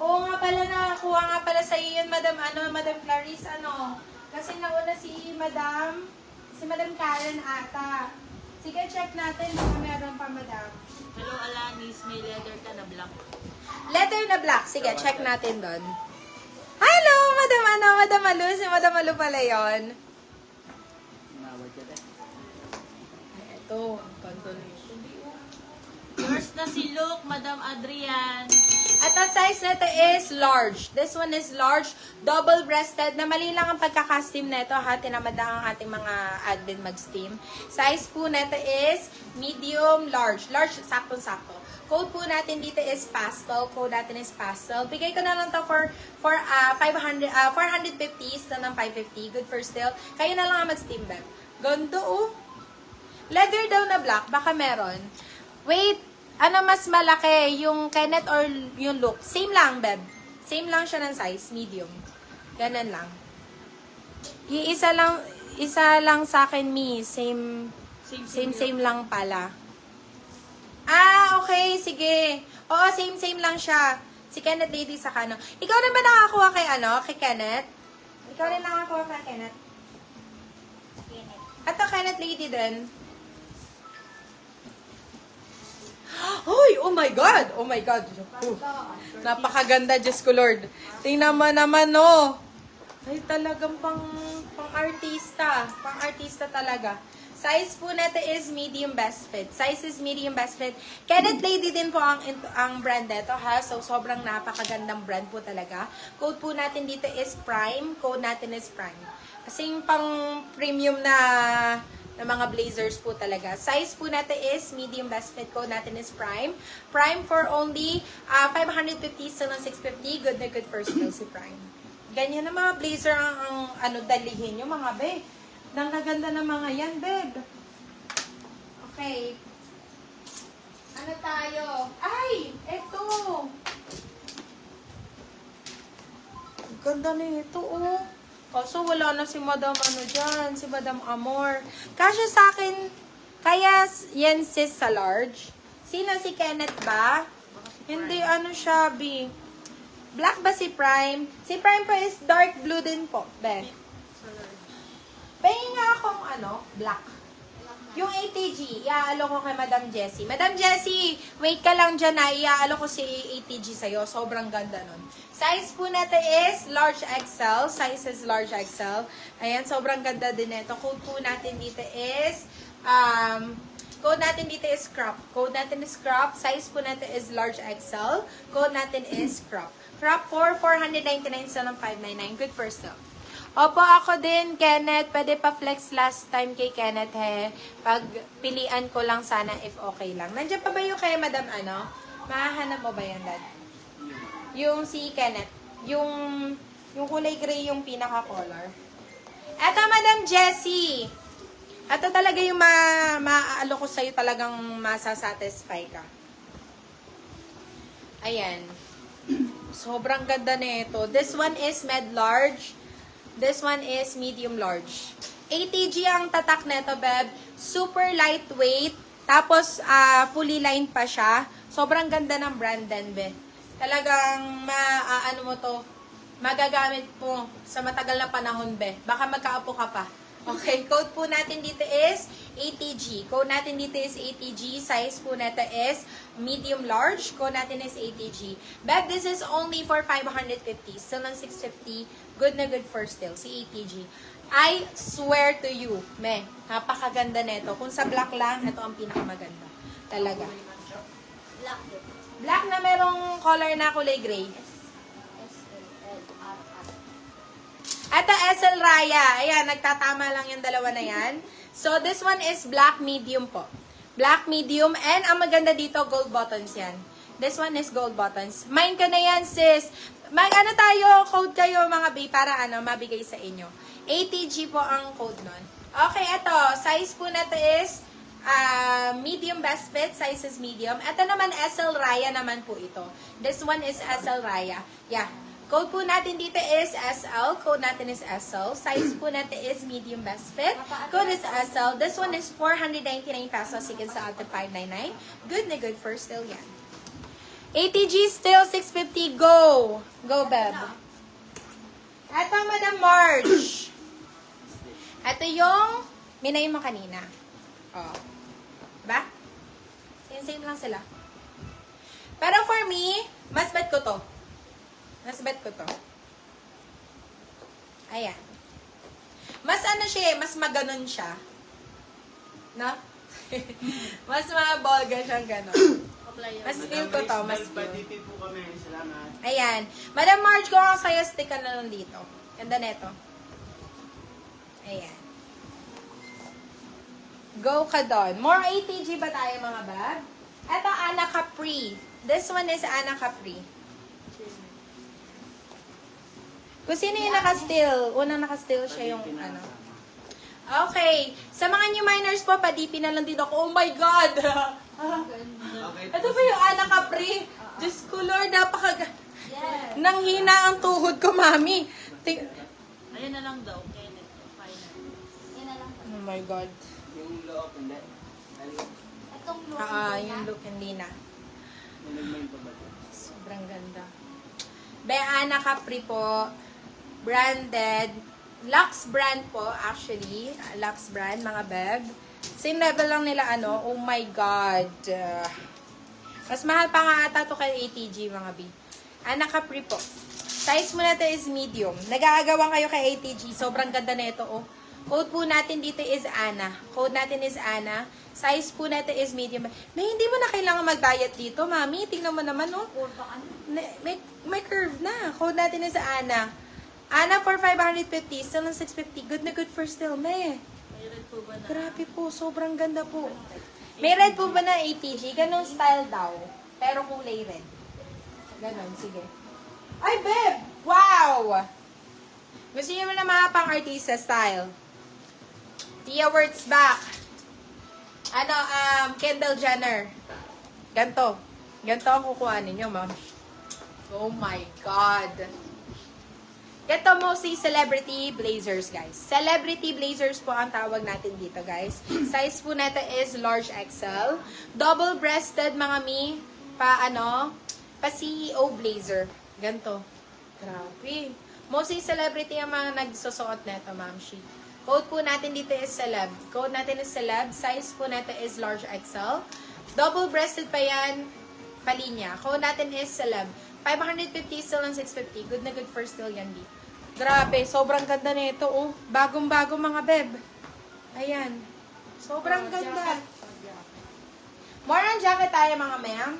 Oo nga pala, nakakuha nga pala sa iyo yun, Madam Clarice, Kasi nauna si Madam Karen ata. Sige, check natin kung meron pa, Madam. Hello, Alanis. May leather ka na black. Letter na black. Sige, check natin doon. Hello, Madam Malu. Si Madam Malu pala yun. Ito, ang ganda nito. Yours na si Luke, Madam Adrian. At ang size nito is large. This one is large, double-breasted, na mali lang ang pagkaka-steam nito ha. Tinamad lang ang ating mga admin mag-steam. Size po nito is medium, large. Large, saktong-sakto. Code po natin dito is pastel. Code natin is pastel. Bigay ko na lang to for 450 na ng 550. Good for still. Kayo na lang ang mag-steam, Beb. Ganda oh. Leather daw na black. Baka meron. Wait. Ano mas malaki? Yung Kenneth or yung look? Same lang, Beb. Same lang siya ng size. Medium. Ganun lang. Isa lang sa akin, Mi. Same lang pala. Ah, okay. Sige. Oo, same lang siya. Si Kenneth Lady sa kano. Ikaw rin ba nakakuha kay Kenneth? Ikaw rin nakakuha kay Kenneth? At Kenneth Lady din. Hoy! Oh my God! Oh my God! Napakaganda, Diyos ko Lord. Tingnan mo naman, no? Ay, talagang pang-artista. Pang-artista talaga. Size po nito is medium best fit. Size is medium best fit. Kenneth Lady din po ang brand nito, ha? So, sobrang napakagandang brand po talaga. Code po natin dito is Prime. Code natin is Prime. Kasi yung pang-premium na mga blazers po talaga. Size po natin is medium best fit. Code natin is Prime. Prime for only 550 still ng 650. Good na good for still si Prime. Ganyan na mga blazer ang dalihin nyo mga be. Nang naganda ng mga yan, babe. Okay. Ano tayo? Ay! Eto! Ang ganda na ito, oh. Kaso wala na si Madam dyan, si Madam Amor. Kasya sa akin, kaya yan sis sa large. Sino si Kenneth ba? Hindi, siya, B. Black ba si Prime? Si Prime po is dark blue din po, be. Pahingin nga akong black. Yung ATG, iaalo ko kay Madam Jessie. Madam Jessie, wait ka lang dyan na, iaalo ko si ATG sa'yo. Sobrang ganda nun. Size po natin is large XL. Size is large XL. Ayan, sobrang ganda din ito. Code po natin dito is, crop. Code natin is crop. Size po natin is large XL. Code natin is crop. Crop for 499 sa ng 599. Good for sale. Opo, ako din, Kenneth. Pwede pa flex last time kay Kenneth, he. Pagpilian ko lang sana if okay lang. Nandiyan pa ba yung kay Madam Mahahanap mo ba yan, Dad? Yung si Kenneth. Yung kulay gray yung pinaka-color. Eto, Madam Jessie. Eto talaga yung maaalo ko sa'yo talagang masasatisfy ka. Ayan. Sobrang ganda na ito. This one is med large. This one is medium large. ATG ang tatak neto, Beb. Super lightweight. Tapos, fully lined pa siya. Sobrang ganda ng brand din, Be. Talagang, magagamit mo sa matagal na panahon, Be. Baka magkaapo ka pa. Okay, code po natin dito is ATG. Code natin dito is ATG. Size po natin is medium large. Code natin is ATG. But this is only for 550. Still ng 650. Good na good for still. Si ATG. I swear to you, napakaganda nito. Kung sa black lang, ito ang pinakamaganda. Talaga. Black na merong color na kulay gray. Ito, SL Raya. Ayan, nagtatama lang yung dalawa na yan. So, this one is black medium po. Black medium. And ang maganda dito, gold buttons yan. This one is gold buttons. Mine ka na yan, sis. Tayo, code kayo mga bay para mabigay sa inyo. ATG po ang code nun. Okay, ito. Size po na to is medium best fit. Size is medium. Ito naman, SL Raya naman po ito. This one is SL Raya. Yeah. Code po natin dito is SL. Code natin is SL. Size po natin is medium best fit. Code is SL. This one is 499 pesos. You can sell out to 599. Good na good for still yan. ATG still 650. Go! Go, Beb. Ito, Madam Marge. Ito yung minay mo kanina. Oh. Diba? Same lang sila. Pero for me, mas bet ko to. Mas bet ko to. Ayan. Mas ano siya, mas maganon siya. No? Mas mabolga siyang ganon. Mas feel ko to, mas feel. Nagpa-DP po kami. Salamat. Ayan. Madam Marge, kung ako sa'yo, stick ka na lang dito. Ganda neto. Ayan. Go ka doon. More ATG ba tayo, mga bab? Ito, Ana Capri. This one is Ana Capri. Kung sino yung naka-still, unang naka-still siya yung ano. Okay. Sa mga new miners po, pa-DP na lang din ako. Oh my God! Okay. Ito ba yung Ana Capri? Diyos ko, Lord, Yes. nang hina ang tuhod ko, mami. Ayan na lang daw. Kenneth. Final. Yan na lang. Oh my God. Yung loob, hindi. Itong look. Yung look hindi na. Nilagmayin pa ba ito? Sobrang ganda. Ana Capri po. Branded. Lux brand po, actually. Lux brand, mga beb. Same level lang nila, ano. Oh my God. Mas mahal pa nga ata to kay ATG, mga B. Ana Capri po. Size mo natin is medium. Nag-aagawan kayo kay ATG. Sobrang ganda na ito, oh. Code po natin dito is Ana. Code natin is Ana. Size po natin is medium. May hindi mo na kailangan mag-diet dito, mami. Tingnan mo naman, oh. May curve na. Code natin is Ana. Ana for 550. Still ng 650. Good na good for still, me. May red po ba na? Grabe po. Sobrang ganda po. May red po ba na ATG? Ganong style daw. Pero kulay red. Ganon. Sige. Ay, babe! Wow! Gusto niyo mo na mga pang-artista style? Tia Words back. Ano, Kendall Jenner. Ganto. Ganto ang kukuha ninyo, ma'am. Oh my God. Ito mostly celebrity blazers, guys. Celebrity blazers po ang tawag natin dito, guys. Size po natin is large XL. Double-breasted, mga mi. Pa CEO blazer. Ganto. Grabe. Mostly celebrity ang mga nagsusuot nito, ma'am. Code po natin dito is celeb. Code natin is celeb. Size po natin is large XL. Double-breasted pa yan. Palinya. Code natin is celeb. 550 still ng 650. Good na good for still yan, di. Grabe, sobrang ganda nito, oh. Bagong-bago, mga beb. Ayan. Sobrang ganda. More on jacket tayo, mga ma'am.